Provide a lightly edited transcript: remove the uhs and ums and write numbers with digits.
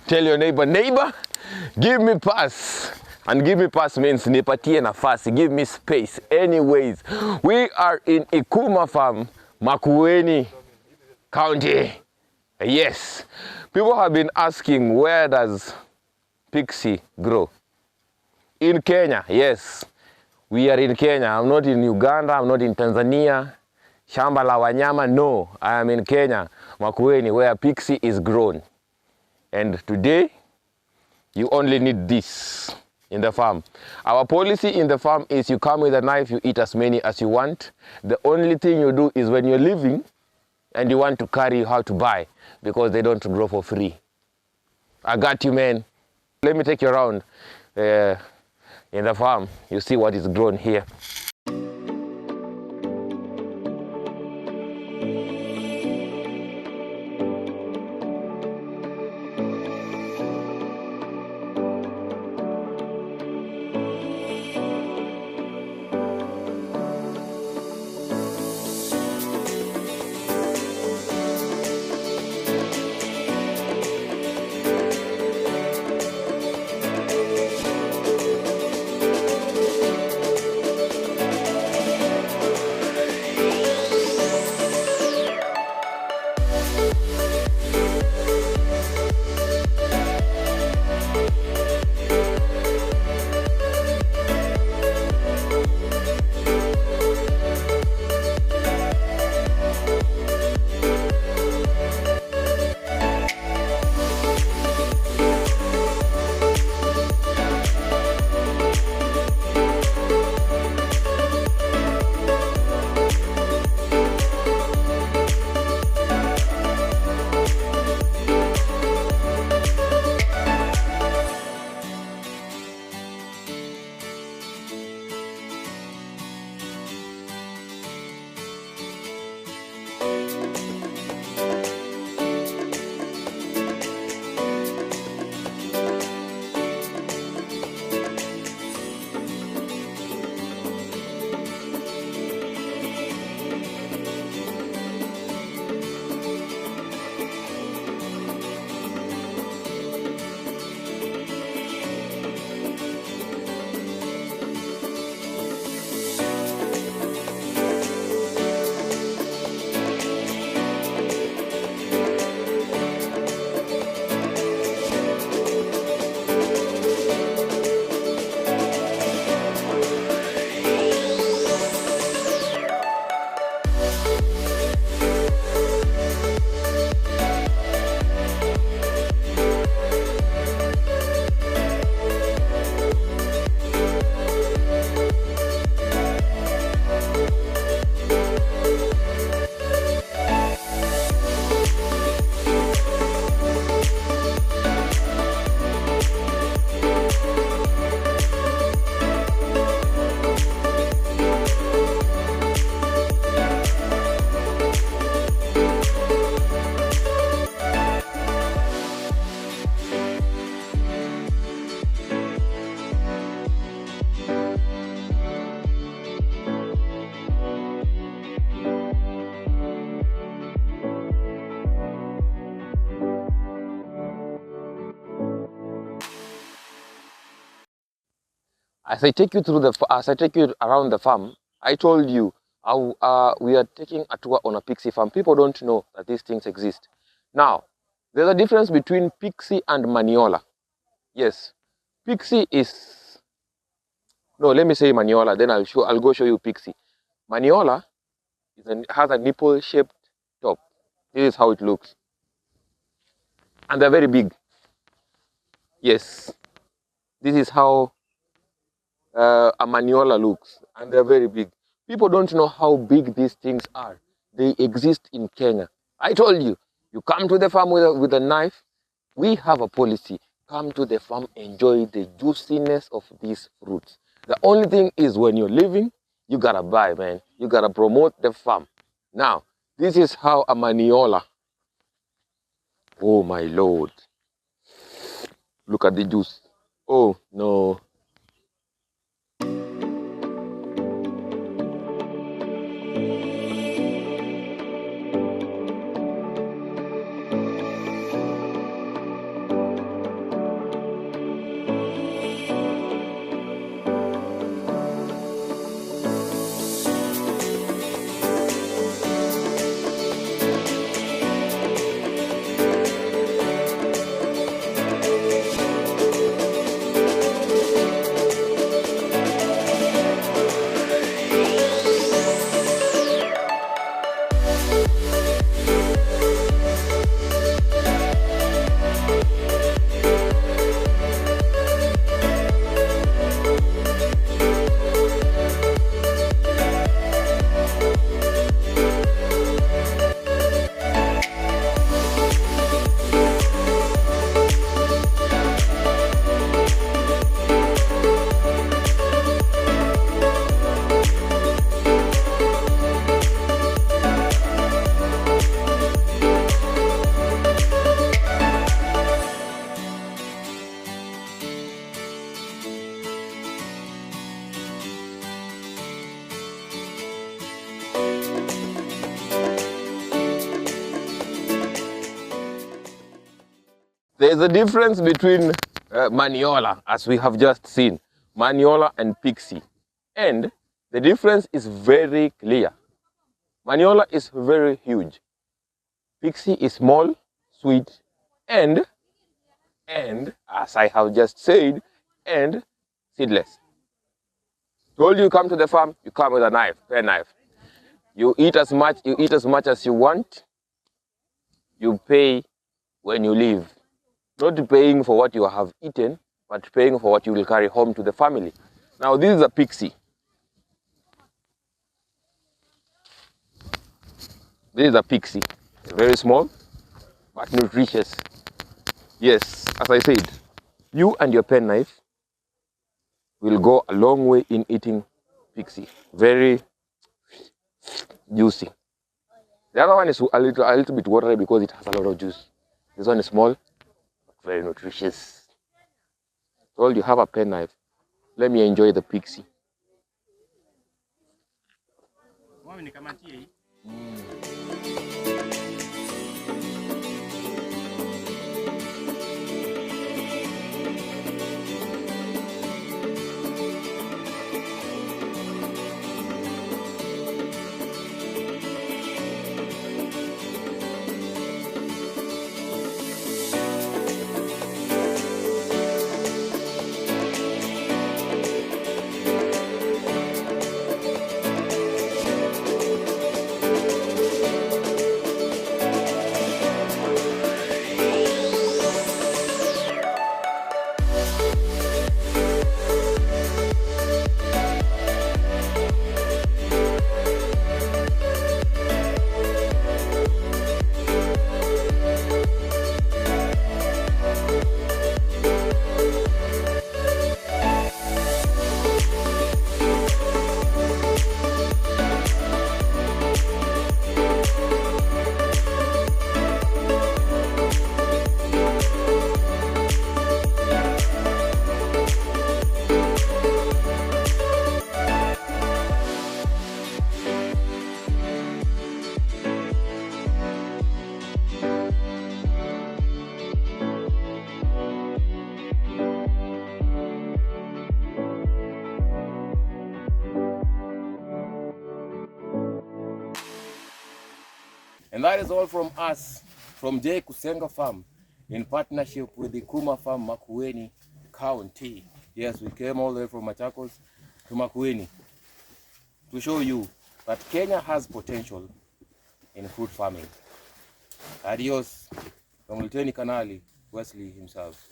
Tell your neighbor, neighbor, give me pass. And give me pass means nipatie nafasi, give me space. Anyways, we are in Ikuma farm, Makueni County. Yes, people have been asking, where does Pixie grow? In Kenya, yes. We are in Kenya. I'm not in Uganda, I'm not in Tanzania. Shamba la wanyama, no. I am in Kenya, Makueni, where Pixie is grown. And today, you only need this in the farm. Our policy in the farm is you come with a knife, you eat as many as you want. The only thing you do is when you're leaving and you want to carry, you have to buy, because they don't grow for free. I got you, man. Let me take you around in the farm. You see what is grown here. As I take you around the farm, I told you we are taking a tour on a Pixie farm. People don't know that these things exist. Now, there's a difference between Pixie and Manola. Yes, Pixie is, no, let me say Manola, then I'll go show you Pixie. Manola has a nipple-shaped top. This is how it looks, and they're very big. Yes, this is how a Manola looks, and they're very big. People don't know how big these things are. They exist in Kenya. I told you, you come to the farm with a knife. We have a policy. Come to the farm, enjoy the juiciness of these fruits. The only thing is, when you're leaving, you gotta buy, man. You gotta promote the farm. Now, this is how a Manola. Oh my Lord. Look at the juice. Oh no. There's a difference between Manola, as we have just seen, Manola and Pixie. And the difference is very clear. Manola is very huge. Pixie is small, sweet, and as I have just said, and seedless. Told you come to the farm, you come with a knife, pen knife. You eat as much as you want. You pay when you leave. Not paying for what you have eaten, but paying for what you will carry home to the family. Now this is a Pixie. This is a Pixie. Very small, but nutritious. Yes, as I said, you and your pen knife will go a long way in eating Pixie. Very juicy. The other one is a little bit watery because it has a lot of juice. This one is small, very nutritious. Well, you have a pen knife. Let me enjoy the Pixie. And that is all from us, from J. Kusenga Farm, in partnership with the Ikuma Farm, Makueni County. Yes, we came all the way from Machakos to Makueni to show you that Kenya has potential in fruit farming. Adios from Lieutenant Kanali Wesley himself.